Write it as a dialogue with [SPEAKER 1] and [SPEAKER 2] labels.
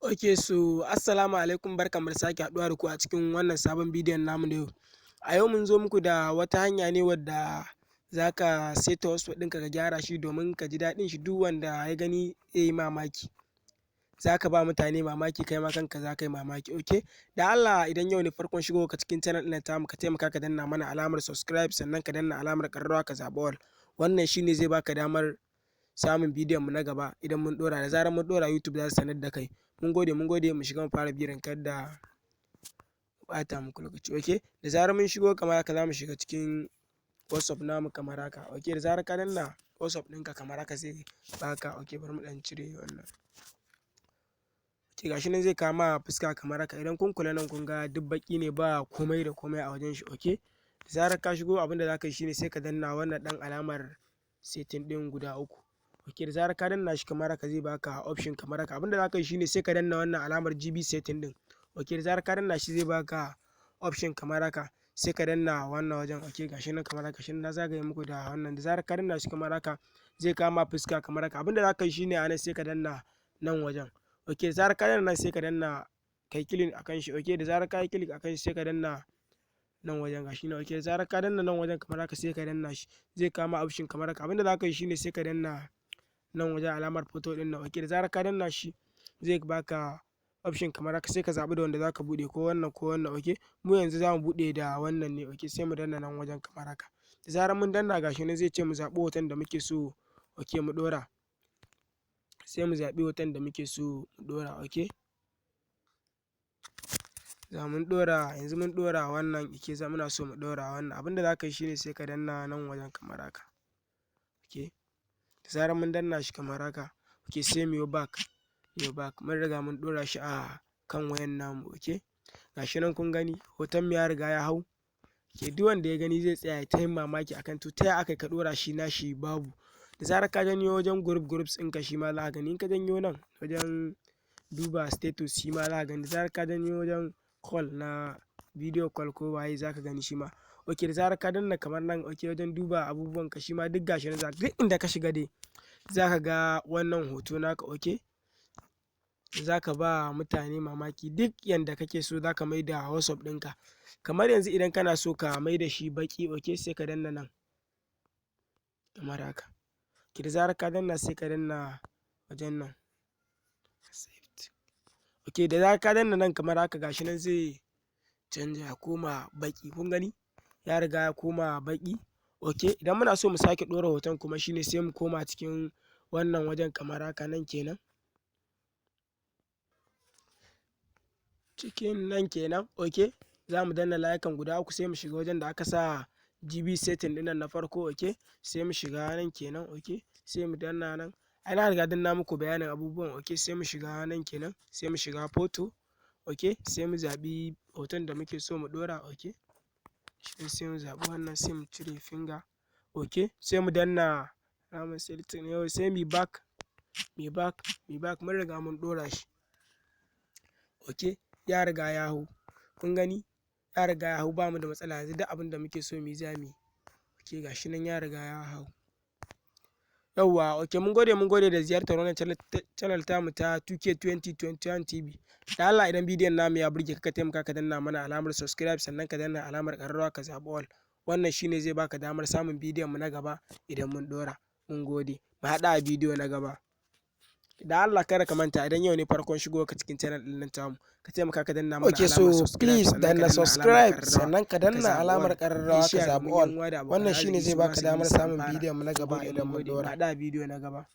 [SPEAKER 1] Ok, so assalamu alaikum, barkanmu da sake haɗuwa da ku a cikin wannan sabon bidiyon namu na yau. A yau mun zo muku da wata hanya ne wadda za ka saita hotspot ɗinka ka gyara shi domin ka ji daɗin shi. Duk wanda ya gani zai yi mamaki, za ka ba mutane mamaki, kai ma kanka za ka yi mamaki. Ok, da Allah idan yau ne farkon shigo ka cikin channel ɗin tamu, ka taimaka ka danna mana alamar subscribe, sannan ka danna alamar ƙararrawa ka zaɓi all. Wannan shine zai baka damar samun bidiyon mu na gaba idan mun ɗora. Da zarar mun ɗora YouTube za su sanar da kai. Mun gode mu shiga mu fara bidiyon kada ɓata muku lokaci. Ok, da zarar mun shigo kamar haka za mu shiga cikin WhatsApp namu kamar haka. Ok, da zarar ka danna WhatsApp ɗinka kamar haka zai baka. Ok, bari mu ɗan cire wannan. Ok, gashi nan zai kama fuska kamar haka. Idan kun kula nan kun ga duk baƙi ne, ba komai da komai a wajen shi. Ok, da zarar ka shigo abinda za ka yi shine sai ka danna wannan ɗan alamar setting ɗin guda uku. Ok, da zarar ka danna shi kamar haka zai baka option kamar haka. Abinda za ka yi shine sai ka danna wannan alamar GB setting ɗin. Ok, da zarar ka danna shi zai baka option kamar haka, sai ka danna wannan wajen. Ok, gashi nan kamar haka. Shin na zagaye muku da wannan. Da zarar ka danna shi kamar haka zai kama fuska kamar haka. Abinda za ka yi shine a nan sai ka danna nan wajen. Ok, da zarar ka danna nan sai ka danna kai click akan shi. Ok, da zarar ka yi click akan shi sai ka danna nan wajen. Gashi nan. Ok, da zarar ka danna nan wajen kamar haka sai ka danna shi zai kama option kamar haka. Abinda za ka yi shine sai ka danna nan wajen alamar photo ɗin nan. Ok, da zarar ka danna shi zai baka option kamar haka, sai ka zaɓi da wanda za ka buɗe, ko wannan ko wannan. Ok, mu yanzu za mu buɗe da wannan ne. Ok, sai mu danna nan wajen kamar haka. Da zarar mun danna gashi nan zai ce mu zaɓi hoton da muke so. Ok, mu ɗora. Sai mu zaɓi hoton da muke so mu ɗora. Ok, za mun ɗora, yanzu mun ɗora wannan. Ok, muna so mu ɗora wannan. Abinda za ka yi shine sai ka danna nan wajen kamar haka. Ok, da zarar mun danna shi kamar haka. Ok, sai mu yi back. Mun riga mun ɗora shi a kan wayan namu. Ok, gashi nan kun gani hoton mu ya riga ya hau. Ok, duk wanda ya gani zai tsaya ta yin mamaki akan to ta yaya aka ka ɗora shi nashi babu. Da zarar ka janyo wajen groups ɗinka shi ma za ka gani. In ka janyo nan wajen duba status shi ma za ka gani. Da zarar ka janyo wajen call na video call ko waye za ka gani shi ma. Ok, da zarar ka danna kamar nan. Ok, wajen duba abubuwan ka shi ma duk gashi nan duk inda ka shiga dai za ka ga wannan hoto naka. Ok, za ka ba mutane mamaki. Duk yanda kake so za ka mai da WhatsApp ɗinka. Kamar yanzu idan kana so ka mai da shi baƙi. Ok, sai ka danna nan kamar haka. Ok, da zarar ka danna sai ka danna wajen nan. Ok, da zarar ka danna nan kamar haka gashi nan zai canja ya koma baƙi. Kun gani ya riga ya koma baƙi. Ok, idan muna so mu sake ɗora hoton kuma shine sai mu koma cikin wannan wajen kamar haka nan kenan. Cikin nan kenan. Ok, za mu danna layukan guda uku sai mu shiga wajen da aka sa GB setting ɗin nan na farko. Ok, sai mu shiga nan kenan. Ok, sai mu danna nan. Ai na riga danna muku bayanin abubuwan. Ok, sai mu shiga nan kenan. Sai mu shiga photo. Ok, sai mu zaɓi hoton da muke so mu ɗora. Ok, sai mu zaɓi wannan, sai mu cire finger. Ok, sai mu danna alamar setting. Yau sai mu back. Mun riga mun ɗora shi. Ok, ya riga ya hau. Kun gani ya riga ya hau, ba mu da matsala yanzu duk abin da muke so mu yi za mu yi. Ok, gashi nan ya riga ya hau. Yawwa. Ok, mun gode da ziyartar wannan channel tamu ta 2K 2021 TV. Da Allah idan bidiyon namu ya burge ka taimaka ka danna mana alamar subscribe, sannan ka danna alamar ƙararrawa ka zaɓi all. Wannan shine zai baka damar samun bidiyon mu na gaba idan mun ɗora. Mun gode. Mu haɗu a bidiyo na gaba. Da Allah kada ka manta idan yau ne farkon shigo ka cikin channel ɗin nan tamu, ka taimaka ka danna mana alamar subscribe.
[SPEAKER 2] Please danna subscribe sannan ka danna alamar ƙararrawa ka zaɓi all. Wannan shine zai baka damar samun bidiyon mu na gaba idan mun ɗora.
[SPEAKER 1] Mu haɗu a bidiyo na gaba.